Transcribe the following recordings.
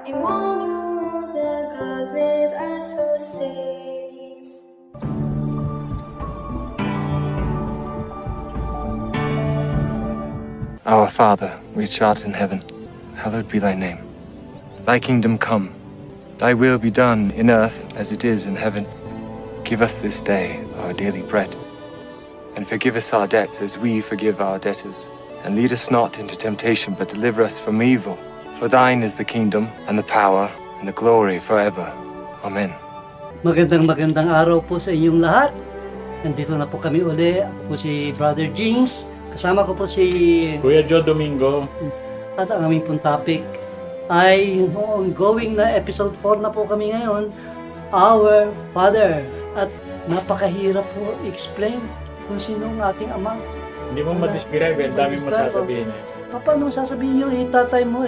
Emmanuel, the God with us who saves. Our Father, which art in heaven, hallowed be thy name. Thy kingdom come, thy will be done in earth as it is in heaven. Give us this day our daily bread, and forgive us our debts as we forgive our debtors. And lead us not into temptation, but deliver us from evil. For thine is the kingdom, and the power, and the glory forever. Amen. Magandang araw po sa inyong lahat. Nandito na po kami uli. Ako po si Brother Jings. Kasama ko po si... Kuya Joe Domingo. At ang aming pong topic ay yung ongoing na episode 4 na po kami ngayon, Our Father. At napakahirap po explain kung sino ang ating Ama. Hindi mo ma-describe, ang dami mo sasabihin eh. Paano mo sasabihin yung itatay mo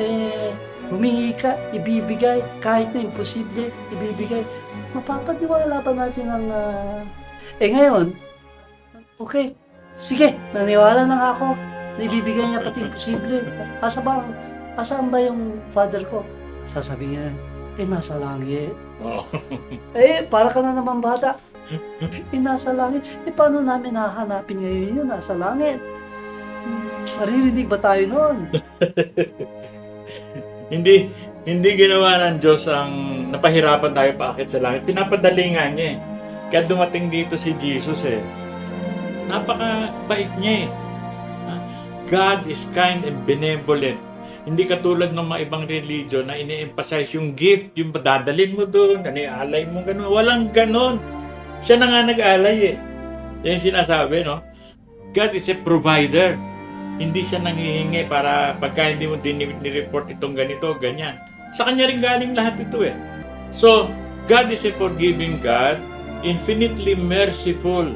humingi ka, ibibigay, kahit na imposible, ibibigay. Mapapaniwala ba natin ang... ngayon, okay, sige, naniwala na nga ako, na ibibigay niya pati imposible. Asaan ba yung father ko? Sasabihin niya, nasa langit. Oo. Para ka na naman bata. Nasa langit. Paano namin hahanapin ngayon yun? Nasa langit. Maririnig ba tayo noon? Hindi ginawa ng Diyos ang napahirapan tayo paakit sa langit. Pinapadali nga niya eh. Kaya dumating dito si Jesus eh. Napakabait niya eh. God is kind and benevolent. Hindi katulad ng mga ibang religion na ini-emphasize yung gift, yung dadalhin mo doon, alay mo, gano'n. Walang gano'n. Siya na nga nag-alay eh. Yan yung sinasabi, no? God is a provider. Hindi siya nanghihingi para pagka hindi mo ni-report itong ganito, ganyan. Sa kanya rin galing lahat ito eh. So, God is a forgiving God, infinitely merciful.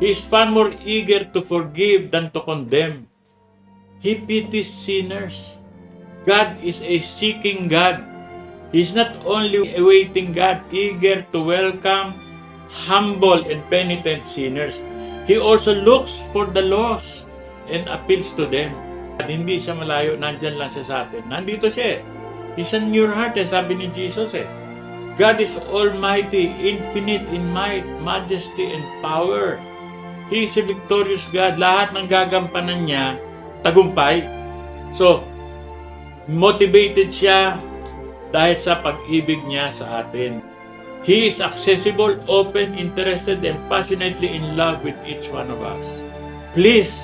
He is far more eager to forgive than to condemn. He pities sinners. God is a seeking God. He is not only a waiting God, eager to welcome humble and penitent sinners. He also looks for the lost and appeals to them. At hindi siya malayo, nandyan lang siya sa atin. Nandito siya eh. He's in your heart sabi ni Jesus eh. God is almighty, infinite in might, majesty, and power. He is a victorious God. Lahat ng gagampanan niya, tagumpay. So, motivated siya dahil sa pag-ibig niya sa atin. He is accessible, open, interested, and passionately in love with each one of us. Please,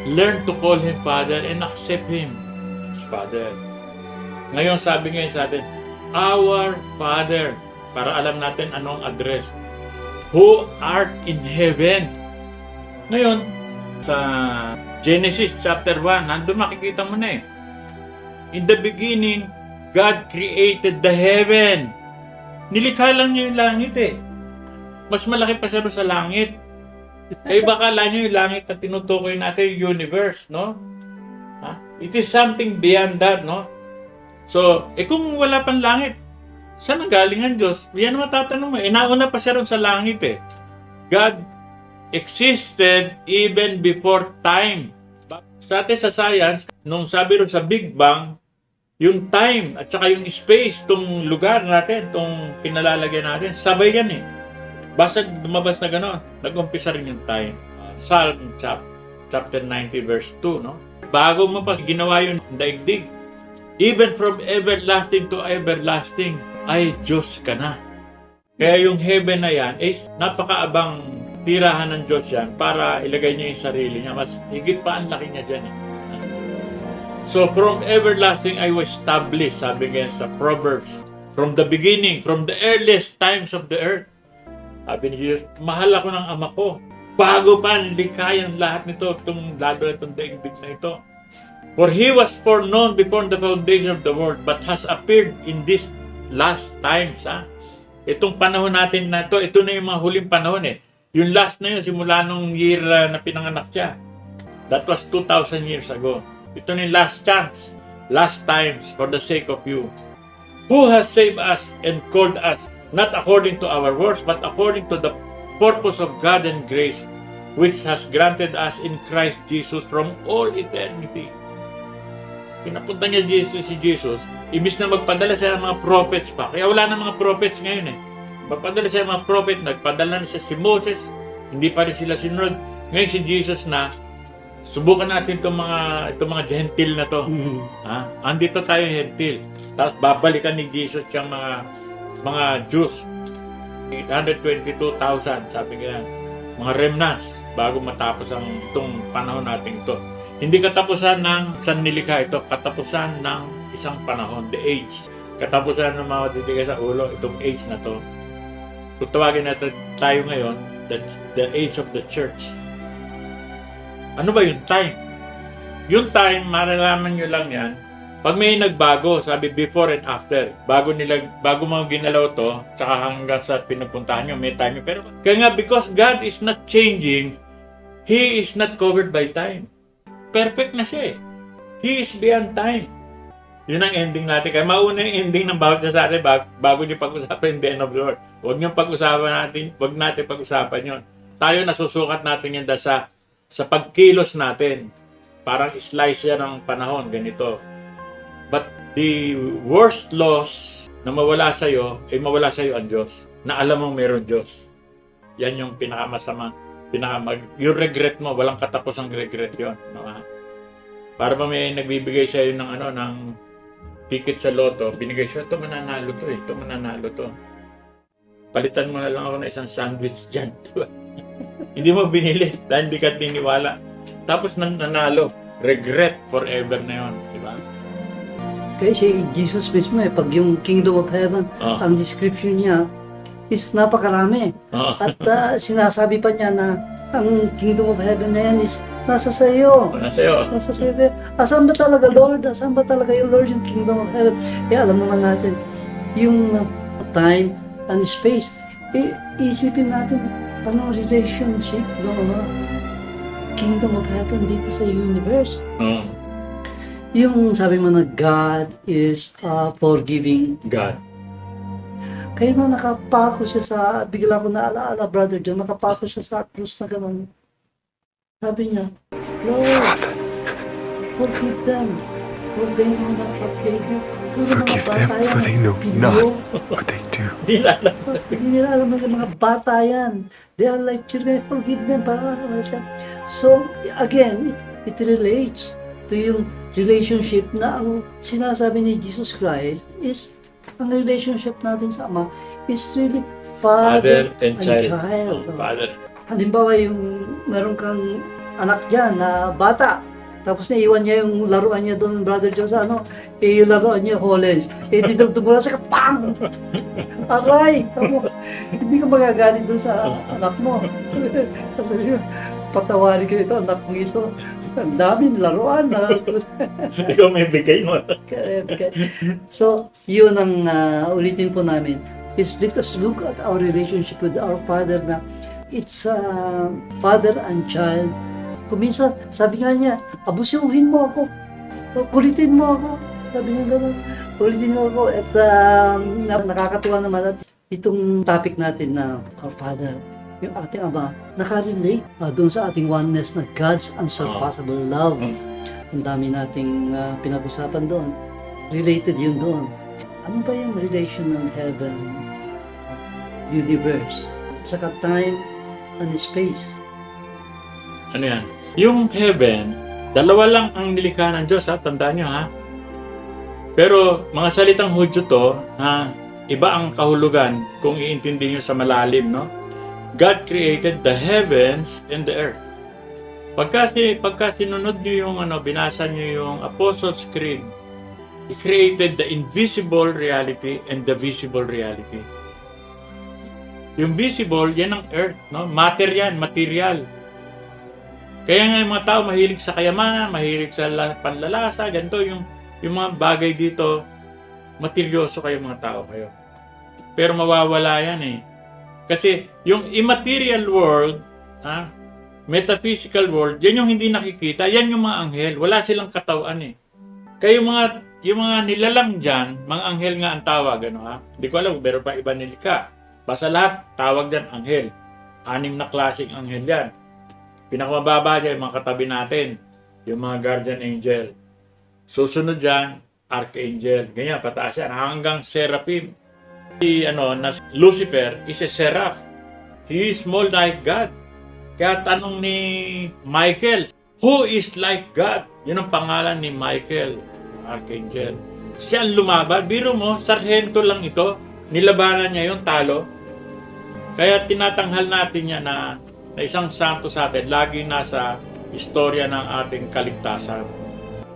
learn to call Him Father and accept Him as Father. Ngayon, sabi ngayon sa atin, Our Father, para alam natin anong address, who art in heaven. Ngayon, sa Genesis chapter 1, nandun makikita mo na eh. In the beginning, God created the heaven. Nilikha lang niya yung langit eh. Mas malaki pa siya sa langit. Kaya baka alam nyo yung langit na tinutukoy natin, yung universe, no? It is something beyond that, no? So, kung wala pang langit, saan ang galing ang Diyos? Yan ang matatanong mo. Nauna pa siya rin sa langit eh. God existed even before time. Sa atin sa science, nung sabi rin sa Big Bang, yung time at saka yung space, itong lugar natin, itong pinalalagyan natin, sabay yan eh. Basta lumabas na gano'n, nag-umpisa rin yung time. Psalm chapter 90 verse 2, no? Bago mo pa ginawa yung daigdig, even from everlasting to everlasting, ay Diyos ka na. Kaya yung heaven na yan, napakaabang tirahan ng Diyos yan para ilagay niya yung sarili niya. Mas higit pa ang laki niya dyan eh. So from everlasting I was established, sabi nga sa Proverbs, from the beginning, from the earliest times of the earth. Sabi ni Jesus, mahal ako ng Ama ko. Bago pa nilikha ang lahat nito, itong lalo na itong daigdig na ito. For He was foreknown before the foundation of the world, but has appeared in these last times. Itong panahon natin na ito na yung mga huling panahon eh. Yung last na yun, simula nung year na pinanganak siya. That was 2,000 years ago. Ito na yung last chance, last times for the sake of you. Who has saved us and called us, not according to our works, but according to the purpose of God and grace, which has granted us in Christ Jesus from all eternity. Pinapunta niya si Jesus, imbis na magpadala siya ng mga prophets pa. Kaya wala na mga prophets ngayon eh. Magpadala siya ng mga prophet, nagpadala na siya si Moses, hindi pa rin sila sinunod. Ngayon si Jesus na, subukan natin itong mga Gentile na to. Ha? Andito tayo Gentile. Tapos babalikan ni Jesus yung mga Jews. 822,000, sabi nga, mga remnants bago matapos itong panahon natin ito. Hindi katapusan ng sannilikha ito, katapusan ng isang panahon, the age. Katapusan ng mga titigas sa ulo, itong age na to. Kung tawagin natin tayo ngayon, the age of the church. Ano ba yung time? Yung time, maralaman nyo lang yan. Pag may nagbago, sabi before and after, bago mga ginalaw to, tsaka hanggang sa pinupuntahan nyo, may time. Pero kaya nga, because God is not changing, He is not covered by time. Perfect na siya eh. He is beyond time. Yun ang ending natin. Kaya mauna yung ending ng bawat sa atin bago niyo pag-usapan yung the end of the Lord. Huwag natin pag-usapan yun. Tayo nasusukat natin yan sa pagkilos natin. Parang slice yan ng panahon, ganito. But the worst loss na mawala sa'yo, ay mawala sa'yo ang Diyos. Na alam mong meron Diyos. Yan yung pinakamasama. Yung regret mo, walang katapusang regret yun. No? Para ba may nagbibigay sa'yo ng ticket sa loto, binigay siya, ito mananalo to. Palitan mo na lang ako ng isang sandwich dyan. Hindi mo binili dahil hindi ka niniwala. Tapos nanalo. Regret forever na yun. Diba? Kaya si Jesus mismo pag yung Kingdom of Heaven, ang description niya is napakarami. At sinasabi pa niya na ang Kingdom of Heaven na yan is nasa sa iyo. Nasa iyo. Asan ba talaga, Lord? Asan ba talaga yung Lord, yung Kingdom of Heaven? Alam naman natin, yung time and space, isipin natin, anong relationship doon, Kingdom of Heaven dito sa universe. Yung sabi mo na God is a forgiving God. Kaya nung nakapako siya bigla ko naalaala, Brother John, nakapako siya sa krus na gano'n. Sabi niya, Lord, forgive them, for they know not what they do. Forgive them, for they know not what they do. Hindi nila alam na mga bata yan. They are like children, forgive them. So, again, it relates to yung relationship na ang sinasabi ni Jesus Christ is ang relationship natin sa Ama is really father and child. Father. Halimbawa yung meron kang anak dyan na bata, tapos naiwan niya yung laruan niya doon, Brother John, yung laruan niya, Hollens. Dito tumula siya, pang! Aray! Hindi ka magagalit doon sa anak mo. Sabi niya, patawarin ka ito, anak mo ito. Ang daming laruan na. Ikaw may bigay mo. So, yun ang ulitin po namin is let us look at our relationship with our Father na it's father and child. Kung minsan, sabi nga niya, abusuhin mo ako. Kulitin mo ako. Sabi niya gano'n. Kulitin mo ako. At nakakatuwa naman at itong topic natin na our Father, yung ating Ama, nakarelate doon sa ating oneness na God's unsurpassable love. Ang dami nating pinag-usapan doon. Related yun doon. Ano ba yung relation ng heaven, universe, saka time and space? Ano yan? Yung heaven, dalawa lang ang nilikha ng Diyos, tandaan nyo ha. Pero mga salitang Hudyo to, iba ang kahulugan kung iintindi nyo sa malalim, no? God created the heavens and the earth. Pagka sinunod nyo yung binasa nyo yung Apostles' Creed, He created the invisible reality and the visible reality. Yung visible, yan ang earth, no? Matter yan, material. Kaya nga yung mga tao mahilig sa kayamanan, mahilig sa panlalasa, ganito yung mga bagay dito, materyoso kayo mga tao kayo. Pero mawawala yan eh. Kasi yung immaterial world, metaphysical world, yan yung hindi nakikita, yan yung mga anghel. Wala silang katawan eh. Kaya yung mga nilalang dyan, mga anghel nga ang tawag, Hindi ko alam, pero pa iba nilika. Basta lahat, tawag dyan anghel. 6 na klaseng anghel yan. Pinakamababa dyan, yung mga katabi natin, yung mga guardian angel. Susunod dyan, archangel. Ganyan, pataas yan. Hanggang seraphim. Na Lucifer is a seraph. He is more like God. Kaya tanong ni Michael, who is like God? Yun ang pangalan ni Michael, archangel. Siya ang lumaban. Biro mo, sarhento lang ito. Nilabanan niya yung talo. Kaya tinatanghal natin niya na isang santo sa atin, lagi nasa istorya ng ating kaligtasan.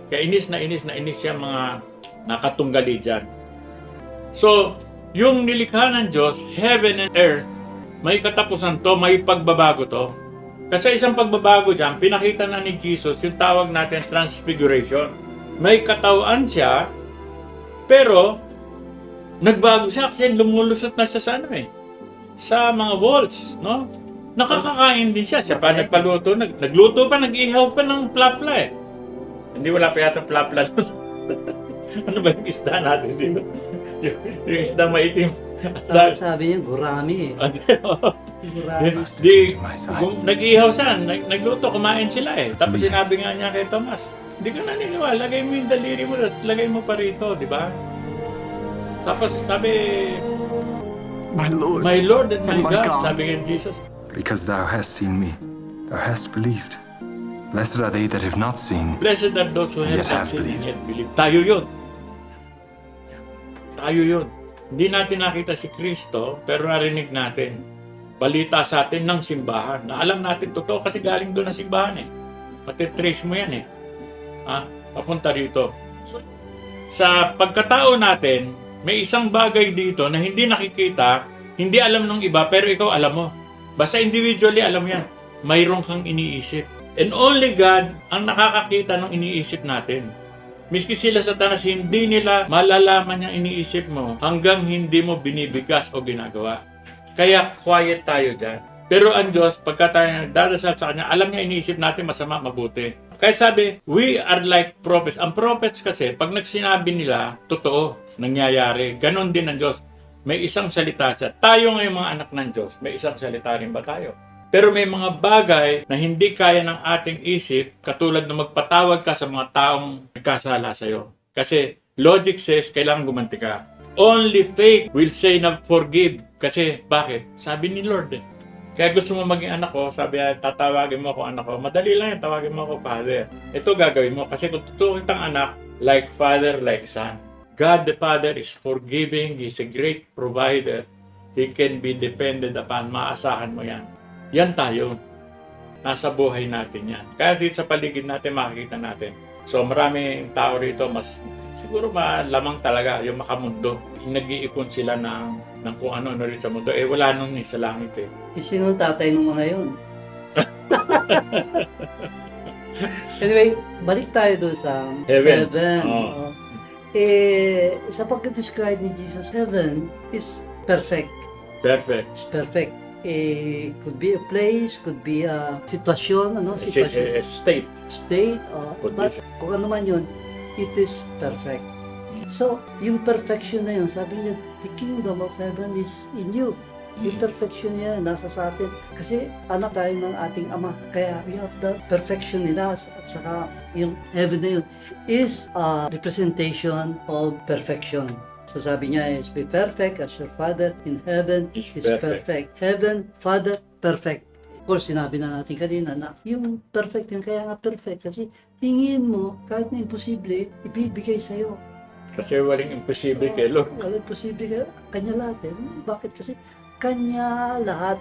Kaya inis na inis siya mga nakatunggali dyan. So, yung nilikha ng Diyos, heaven and earth, may katapusan to, may pagbabago to. Kasi isang pagbabago dyan, pinakita na ni Jesus yung tawag natin transfiguration. May katawan siya, pero nagbago siya kasi lumulusot na siya sa mga walls, no? Nakakakain din siya. Siya pa nagpaluto, nagluto pa, nag-ihaw pa ng plapla eh. Hindi wala pa yata plapla. Ano ba yung isda natin dito? yung isda maitim. Sabi niya, gurami eh. Gurami. Nag-ihaw siya, nagluto, kumain sila eh. Tapos sinabi nga niya kay Tomas, hindi ka naniniwala, lagay mo yung daliri mo, lagay mo pa rito, di ba? Tapos sabi, My Lord, my Lord and my and my God, God. sabi nga Jesus. because thou hast seen me, thou hast believed. Blessed are they that have not seen, Blessed are those who have Yet not have seen and believed. yet believe. Tayo yun. Tayo yun. Hindi natin nakita si Kristo, pero narinig natin. Balita sa atin ng simbahan. Na alam natin totoo kasi galing doon ang simbahan eh. Matitrace mo yan eh. Papunta rito. So, sa pagkatao natin, may isang bagay dito na hindi nakikita, hindi alam ng iba, pero ikaw alam mo. Basta individually alam yan. Mayroon kang iniisip. And only God ang nakakakita ng iniisip natin. Miski sila Satanas, hindi nila malalaman yung iniisip mo hanggang hindi mo binibigas o ginagawa. Kaya quiet tayo dyan. Pero ang Diyos, pagka tayo nagdadasal sa Kanya, alam niya iniisip natin masama, mabuti. Kaya sabi, we are like prophets. Ang prophets kasi, pag nagsinabi nila, totoo, nangyayari. Ganon din ang Diyos. May isang salita siya. Tayo ngayong mga anak ng Diyos, may isang salita rin ba tayo? Pero may mga bagay na hindi kaya ng ating isip, katulad na magpatawad ka sa mga taong nagkasala sa'yo. Kasi logic says, kailangan gumanti ka. Only faith will say na forgive. Kasi, bakit? Sabi ni Lord eh. Kaya gusto mo maging anak ko, sabi niya, tatawagin mo ako anak ko. Madali lang yan, tawagin mo ako father. Ito gagawin mo kasi kung totoo kitang anak, like father, like son. God the Father is forgiving, He's a great provider. He can be depended upon, maasahan mo yan. Yan tayo. Nasa buhay natin yan. Kaya dito sa paligid natin, makikita natin. So maraming tao rito, siguro malamang talaga yung makamundo. Nag-iipon sila ng kung ano-ano rin sa mundo. Wala nung sa langit eh. Sino ang tatay ng mga yun? Anyway, balik tayo doon sa Heaven. Oo. Sa pagka-describe ni Jesus, heaven is perfect. Perfect. It's perfect. Could be a place, could be a sitwasyon, sitwasyon, State. state, Could but be. kung ano man yun, it is perfect. So, yung perfection na yun, sabi niya, the kingdom of heaven is in you. Yung perfection niya, nasa sa atin. Kasi anak tayo ng ating Ama. Kaya we have the perfection in us. At saka yung heaven na yun is a representation of perfection. So sabi niya is, be perfect as your Father in heaven is perfect. Heaven, Father, perfect. Of course, sinabi na natin kanina na yung perfect yan, kaya nga perfect. Kasi hingin mo, kahit na imposible, ibibigay sa'yo. Kasi walang imposible kay Lord. Walang imposible kaya kanya lahat eh. Bakit? Kasi kanya lahat.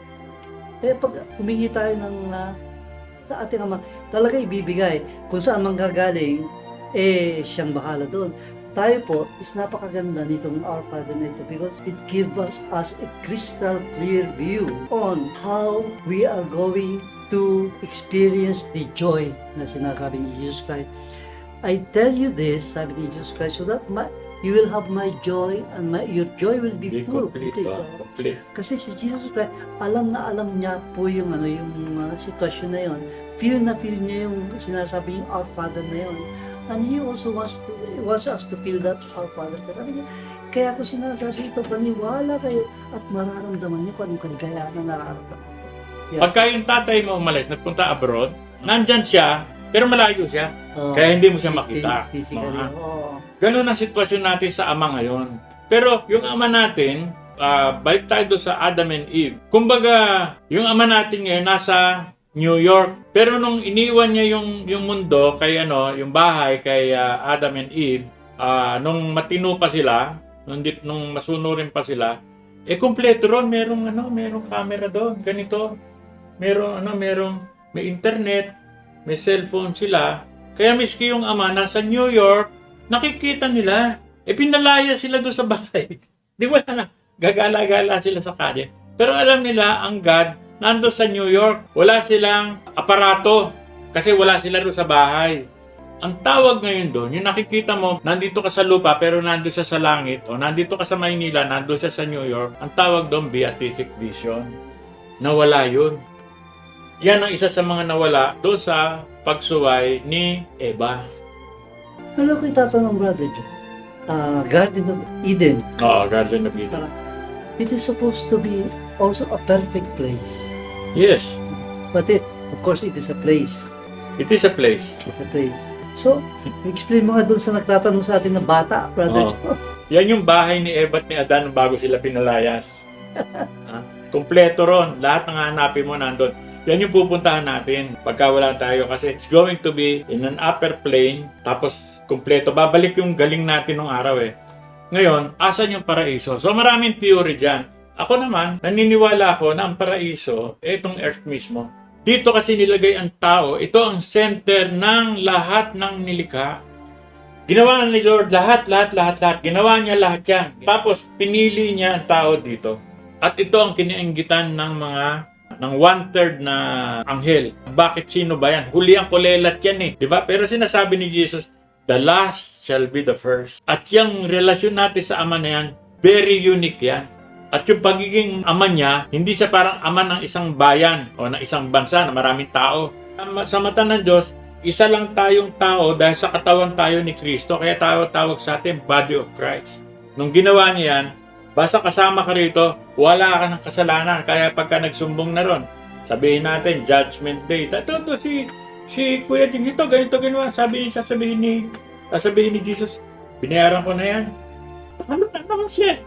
Kaya pag humingi tayo ng sa ating Ama, talaga ibibigay. Kung saan manggagaling, siyang bahala doon. Tayo po is napakaganda nitong Our Father na ito because it gives us a crystal clear view on how we are going to experience the joy na sinasabi ni Jesus Christ. I tell you this, sabi ni Jesus Christ, so that you will have my joy and your joy will be full. Complete. Kasi si Jesus Christ, alam na alam niya po yung sitwasyon na yon. Feel niya yung sinasabi yung Our Father na yon. And He also wants us to feel that Our Father. Sabi niya, kaya ko sinasabi ito, paniwala kayo at mararamdaman niyo kung anong kaligayahan na nararamdaman. Pagka yung tatay mo umalis, nagpunta abroad, nandyan siya, Pero malayo siya. Oo. Kaya hindi mo siya makita. Physically, Oo. oo. Ganun ang sitwasyon natin sa Ama ngayon. Pero yung Ama natin, balik tayo doon sa Adam and Eve. Kumbaga, yung Ama natin ngayon nasa New York. Pero nung iniwan niya yung mundo, kay yung bahay kay Adam and Eve, nung matino pa sila, nung masunurin pa sila, kumpleto ron, merong camera doon, ganito. May internet, may cellphone sila. Kaya miski yung Ama nasa New York, nakikita nila. Pinalaya sila doon sa bahay. Di wala na. Gagala-gala sila sa kalye. Pero alam nila, ang God, nando sa New York. Wala silang aparato. Kasi wala sila doon sa bahay. Ang tawag ngayon doon, yung nakikita mo, nandito ka sa lupa, pero nando siya sa langit. O nandito ka sa Maynila, nando siya sa New York. Ang tawag doon, beatific vision. Nawala yun. Yan ang isa sa mga nawala doon sa pagsuway ni Eva. Ano ko itatanong, Brother John? Garden of Eden. Oo, Garden of Eden. It is supposed to be also a perfect place. Yes, But of course, it is a place. it is a place. It's a place. So, explain mo nga doon sa nagtatanong sa atin na bata, Brother Oo. John. Yan yung bahay ni Eva at ni Adan bago sila pinalayas. Kompleto ron. Lahat ng hanapin mo nandun. Yan yung pupuntahan natin pagka wala tayo kasi it's going to be in an upper plane tapos kompleto. Babalik yung galing natin nung araw Ngayon, asan yung paraiso? So maraming theory dyan. Ako naman, naniniwala ako na ang paraiso, itong earth mismo. Dito kasi nilagay ang tao. Ito ang center ng lahat ng nilikha. Ginawa ni Lord lahat. Ginawa niya lahat yan. Tapos pinili niya ang tao dito. At ito ang kiniinggitan ng 1/3 na anghel. Bakit sino ba yan? Huli ang kulelat yan Diba? Pero sinasabi ni Jesus, the last shall be the first. At yung relasyon natin sa Ama na yan, very unique yan. At yung pagiging Ama niya, hindi siya parang Ama ng isang bayan o ng isang bansa na maraming tao. Sa mata ng Diyos, isa lang tayong tao dahil sa katawan tayo ni Kristo. Kaya tawag sa atin, body of Christ. Nung ginawa niya yan, basta kasama ka rito, wala ka ng kasalanan. Kaya pagka nagsumbong na ron, sabihin natin, Judgment Day. Ito si Kuya Jing, ito, ganito ginawa. Sasabihin ni Jesus, binayaran ko na yan. Ano na naman siya?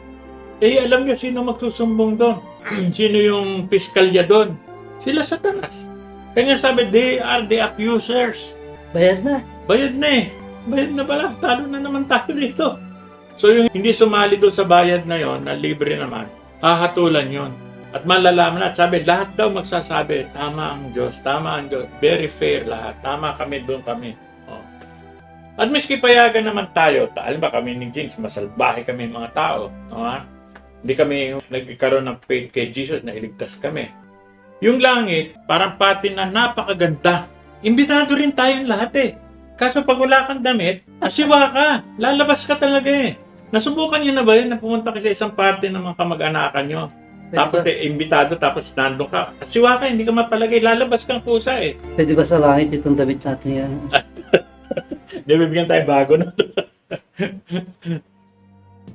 Alam niyo sino magsusumbong doon? Sino yung piskalya doon? Sila Satanas. Kanya sabi, they are the accusers. Bayad na. Bayad na Bayad na pala. Talo na naman tayo dito. So yung hindi sumali doon sa bayad na yon, na libre naman, hahatulan yon. At malalaman na, sabi, lahat daw magsasabi, tama ang Diyos. Very fair lahat. Tama kami, doon kami. At miski payagan naman tayo, alam ba kami ni James, masalbahe kami mga tao. Hindi kami nagkaroon ng faith kay Jesus na iligtas kami. Yung langit, parang patin na napakaganda. Imbitado rin tayong lahat Kaso pag wala kang damit, asiwa ka. Lalabas ka talaga Nasubukan nyo na ba yun na pumunta ka sa isang party ng mga kamag-anakan nyo? Tapos imbitado, tapos nandun ka. Asiwa ka, hindi ka mapalagay. Lalabas kang pusa Pwede ba sa langit itong damit natin yan? Hindi, bibigyan tayo bago na.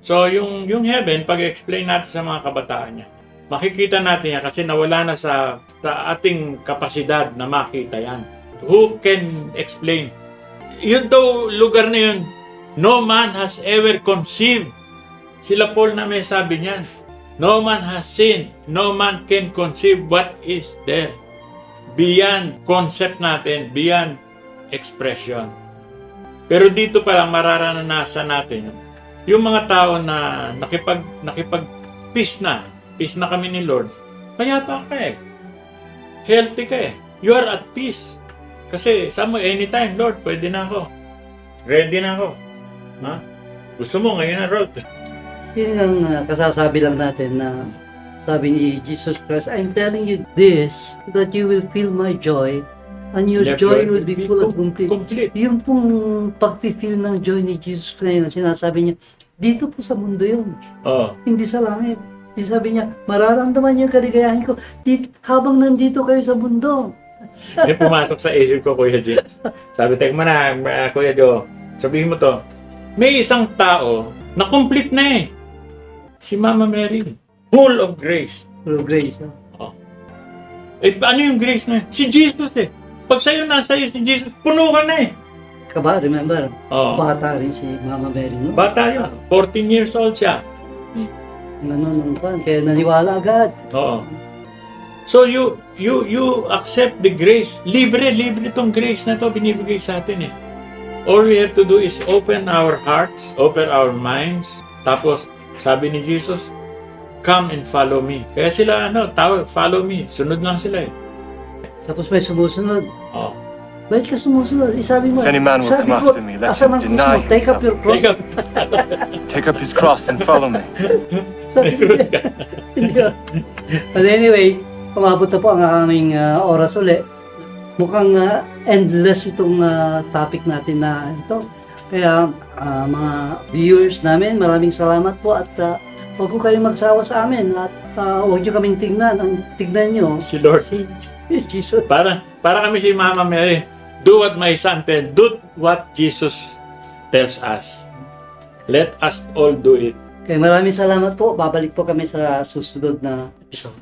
So, yung heaven, pag-explain natin sa mga kabataan niya, makikita natin yan kasi nawala na sa ating kapasidad na makita yan. Who can explain? Yun daw, lugar na yun, no man has ever conceived. Sila Paul na may sabi niyan. No man has seen, no man can conceive what is there. Beyond concept natin, beyond expression. Pero dito pa lang mararanasan natin yun. Yung mga tao na nakipag-peace na kami ni Lord, payapa ka healthy ka you are at peace. Kasi sa mo, anytime, Lord, pwede na ako. Ready na ako. Gusto mo ngayon na, Lord. Yun ang kasasabi lang natin na sabi ni Jesus Christ, I'm telling you this, that you will feel my joy, and your joy will be full and complete. Yung pong pag-feel ng joy ni Jesus Christ, sinasabi niya, dito po sa mundo yun. Hindi sa langit. Sabi niya, mararamdaman niyo yung kaligayahan ko dito, habang nandito kayo sa mundo. May pumasok sa isip ko, Kuya James. Sabi, teka mo na, Kuya Joe, sabihin mo to, may isang tao na complete na si Mama Mary. Full of grace. Full of grace. Ano yung grace na yun? Si Jesus Pag sa'yo, nasa iyo si Jesus, puno ka na eh. Kaba, remember, Oo. bata rin si Mama Mary, no? Bata yun. 14 years old siya. Nung kaya naniwala agad. Oo. So you accept the grace. Libre itong grace na to binibigay sa atin eh. All we have to do is open our hearts, open our minds. Tapos, sabi ni Jesus, come and follow me. Kaya sila, tawag, follow me. Sunod lang sila eh. Tapos may sumusunod. Oh. Bakit ka sumusunod? Sabi mo, If any man will sabi come ko, after me, let asan him ang cross deny mo? Take up your cross. Take up. Take up his cross and follow me. Sabi ko, hindi ba? But anyway, umabot na po ang aming oras uli. Mukhang endless itong topic natin na ito. Kaya mga viewers namin, maraming salamat po at huwag ko kayong magsawa sa amin at huwag nyo kaming tignan. Ang tignan nyo, Si Lord. Jesus. Para kami si Mama Mary. Do what my son said. Do what Jesus tells us. Let us all do it. Kaya maraming salamat po. Babalik po kami sa susunod na episode.